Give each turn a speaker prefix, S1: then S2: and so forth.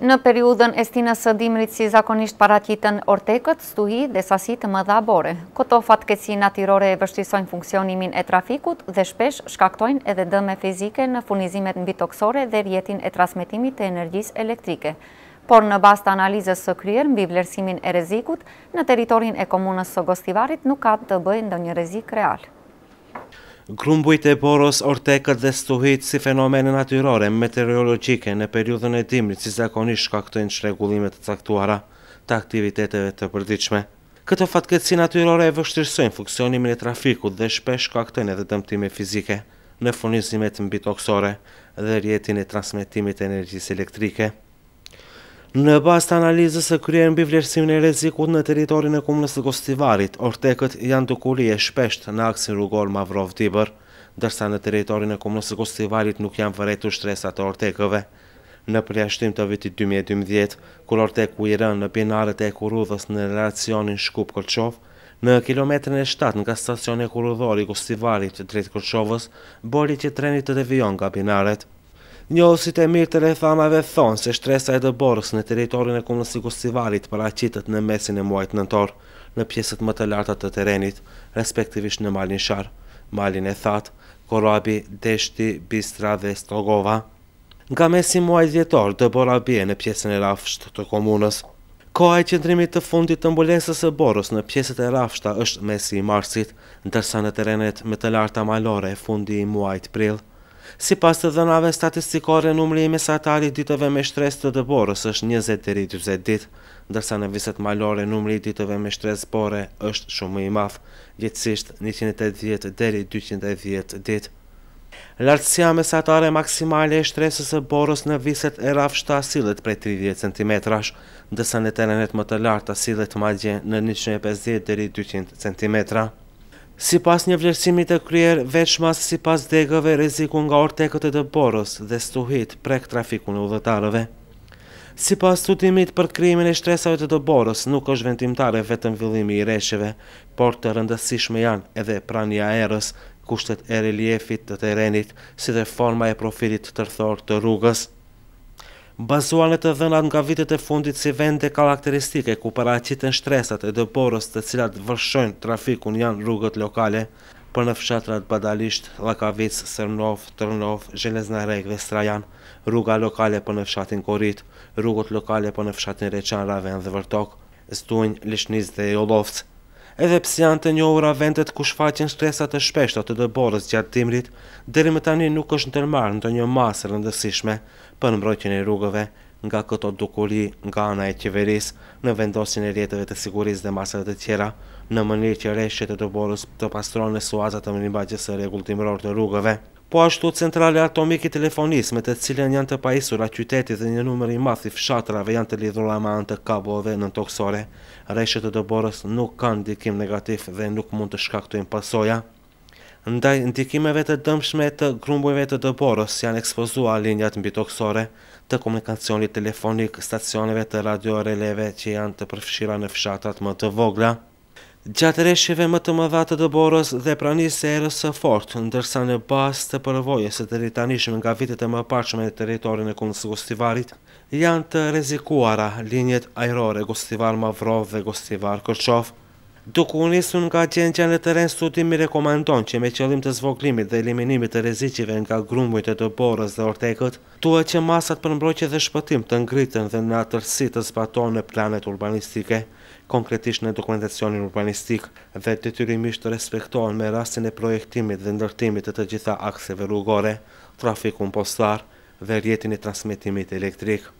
S1: Në periudhën e stinës së dimrit si zakonisht paraqiten ortekët, stuhi dhe sasi të mëdha bore. Këto fatkeqësi natyrore e vështirësojnë funksionimin e trafikut dhe shpesh shkaktojnë edhe dëme fizike në furnizimet mbitoksore dhe rrjetin e transmetimit të energjisë elektrike. Por në bazë të analizës së kryer mbi vlerësimin e rrezikut, në territorin e komunës së Gostivarit nuk ka të bëjë ndonjë rrezik real.
S2: Grumbujt e borës, ortekët dhe stuhit si fenomene natyrore meteorologjike në periudhën e dimrit si zakonisht shkaktojnë çrregullime të caktuara të aktiviteteve të përditshme. Këto fatkeqësi natyrore e vështirësojnë funksionimin e trafikut dhe shpesh shkaktojnë edhe dëmtime fizike në furnizimet mbitoksore dhe rrjetin e transmetimit të energjisë elektrike. Në bazë të analizës së kryer mbi vlerësimin e rrezikut në territorin e komunës së Gostivarit, ortekët janë dukuri e shpeshtë në aksin rrugor Mavrov-Tibër, ndërsa në territorin e komunës së Gostivarit nuk janë vërejtur shtresat të ortekëve. Në përjashtim të vitit 2012, kur orteku i rënë në binaret e Ekurudhës në relacionin Shkup-Kolçov, në kilometrin e 7 nga stacioni ekurudhor i Gostivarit drejt Kolçovës, bori që treni të devijon nga binaret. Njohësit e mirë të rrethanave thonë se shtresa e dëborës në territorin e komunës së Gostivarit paraqitet në mesin e muajit nëntor, në pjesët më të larta të terrenit, respektivisht në malin Shar, malin e That, Korabi, Deshti, Bistra dhe Strogova. Nga mesi muajit dhjetor, dëbora bie në pjesën e rafsht të komunës. Koha e qëndrimit të fundit të mbulesës së borës në pjesët e rafshta është mesi i marsit, ndërsa në terrenet më të larta malore fundi i muajit prill. Sipas të dhënave statistikore, numri i mesatar i ditëve me shtresë të dëborës është 20 deri 40 ditë, ndërsa në viset malore numri i ditëve me shtresë bore është shumë më i madh, gjithsesi 180 deri 210 ditë. Lartësia mesatare maksimale e shtresës së borës në viset e rafshta sillet prej 30 cm, ndërsa në terrenet më të larta sillet madje në 150 deri 200 cm. Sipas një vlerësimi të kryer veçmas sipas degëve, rreziku nga ortekët e dëborës dhe stuhit prek trafikun e udhëtarëve. Sipas studimit për krijimin e shtresave të dëborës, nuk është vendimtare vetëm villimi i rreshjeve, por të rëndësishme janë edhe prania e erës, kushtet e reliefit të terrenit, si dhe forma e profilit tërthor të rrugës. Bazuar në të dhënat nga vitet e fundit si vende karakteristike ku paraqiten shtresat e dëborës të cilat vërshojnë trafikun janë rrugët lokale, për në fshatrat Badalisht, Llakavic, Sërnov, Tërnov, Zheleznarek dhe Strajan, rruga lokale për në fshatin Korit, rrugët lokale për në fshatin Reçan, Raven dhe Vërtok, Zdunj, Lishniz dhe Jollovc. Edhe pse janë të njohura vendet ku shfaqen shtresat të shpeshta të dëborës gjatë dimrit, deri më tani nuk është ndërmarrë ndonjë masë rëndësishme për mbrojtjen e rrugëve nga këto dukuri nga ana e qeverisë në vendosjen e rrjeteve të sigurisë dhe masave të tjera, në mënyrë që rreshtet e dëborës të pastrohen në suazat të minimbajtjes së rregullimor të rrugëve. Po ashtu centrale atomike telefonisë me të cilën janë të pajisura qytetit dhe një numër i madh i fshatrave janë të lidhura me anë të kableve nëntoksore. Rreshtet e dëborës nuk kanë ndikim negativ dhe nuk mund të shkaktojnë pasoja. Ndaj ndikimeve të dëmshme të grumbujve të dëborës janë ekspozuar linjat mbitoksore të komunikacionit telefonik, stacioneve të radioreleve që janë të përfshira në fshatrat më të vogla. Gjatë rreshjeve më të mëdha të dëborës dhe pranisë së erës së fortë, ndërsa në bazë të përvojës së deritanishme nga vitet e mëparshme në territorin e komunës së Gostivarit, janë të rrezikuara linjet ajrore Gostivar-Mavrov dhe Gostivar-Kolçov. Duke u nisur nga gjendja në terren, studimi rekomandon që me qëllim të zvoglimit dhe eliminimit të rreziqeve nga grumbujt e dëborës dhe ortekët, duhet që masat për mbrojtje dhe shpëtim të ngriten dhe në atërsi të zbatohen në planet urbanistike, konkretisht në dokumentacionin urbanistik dhe detyrimisht të respektohen me rastin e projektimit dhe ndërtimit të gjitha akseve rrugore, trafikun postar dhe rrjetin e transmetimit elektrik.